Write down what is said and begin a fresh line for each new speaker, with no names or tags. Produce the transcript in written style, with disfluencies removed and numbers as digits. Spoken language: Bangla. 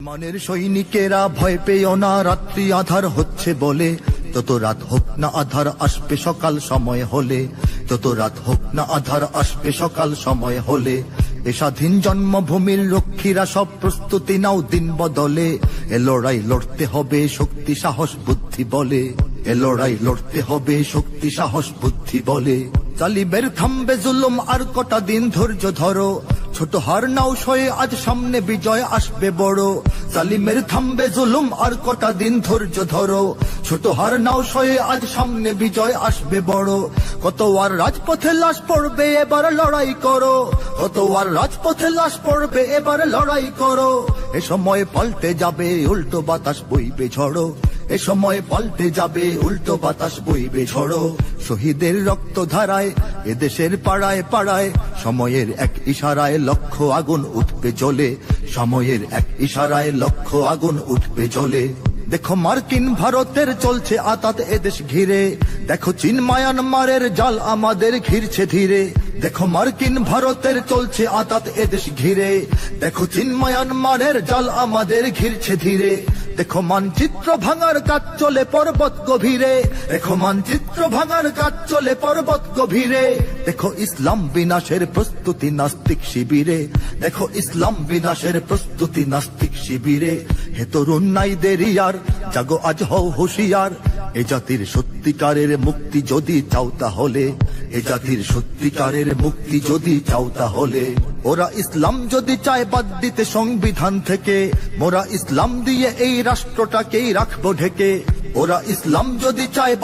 মানের সৈনিকেরা ভয় পেও না, রাত্রি আধার হচ্ছে বলে। যত রাত হোক না আধার আসবে সকাল সময় হলে। যত রাত হোক না আধার আসবে সকাল সময় হলে। এ স্বাধীন জন্মভূমির রক্ষীরা সব প্রস্তুতি নাও দিন বদলে। এ লড়াই লড়তে হবে শক্তি সাহস বুদ্ধি বলে। এ লড়াই লড়তে হবে শক্তি সাহস বুদ্ধি বলে। জালিমের থামবে জুলুম আর কটা দিন ধৈর্য ধরো। ছোট হার নাও সয়ে আজ সামনে বিজয় আসবে বড়। জালিমের থামবে জুলুম আর কটা দিন ধৈর্য ধরো। ছোট হার নাও সয়ে আজ সামনে বিজয় আসবে বড়। কত আর রাজপথে লাশ পড়বে এবার লড়াই করো। কত আর রাজপথে লাশ পড়বে এবার লড়াই করো। এ সময় পাল্টে যাবে উল্টো বাতাস বইবে ঝড়ো। এ সময় পাল্টে যাবে উল্টো বাতাস বইবে ঝড়ো। শহীদের রক্ত ধারায় এদেশের পাড়ায় পাড়ায় সময়ের এক ইশারায় লক্ষ আগুন উঠবে জ্বলে। সময়ের এক ইশারায় লক্ষ আগুন উঠবে জ্বলে। দেখো মার্কিন ভারতের চলছে আতাত এদেশ ঘিরে। দেখো চীন মায়ানমারের জাল আমাদের ঘিরছে ধীরে। দেখো মার্কিন ভারতের চলছে আতাত এদেশ ঘিরে। দেখো চীন মায়ানমারের জাল আমাদের ঘিরছে ধীরে। দেখো মানচিত্র ভাঙার কাজ চলে পর্বত গভীরে। দেখো মানচিত্র ভাঙার কাজ চলে পর্বত গভীরে। দেখো ইসলাম বিনাশের প্রস্তুতি নাস্তিক শিবিরে। দেখো ইসলাম বিনাশের প্রস্তুতি নাস্তিক শিবিরে। হে তরুণ নাই দেরি আর, জাগো আজ হও হুঁশিয়ার। এ জাতির সত্যিকারের মুক্তি যদি চাও তাহলে। এ জাতির সত্যিকারের মুক্তি যদি চাও তাহলে। ওরা ইসলাম যদি চায় বাদ দিতে সংবিধান থেকে, মোরা ইসলাম দিয়ে এই রাষ্ট্রটাকেই রাখবো ঢেকে। ওরা ইসলাম যদি চায়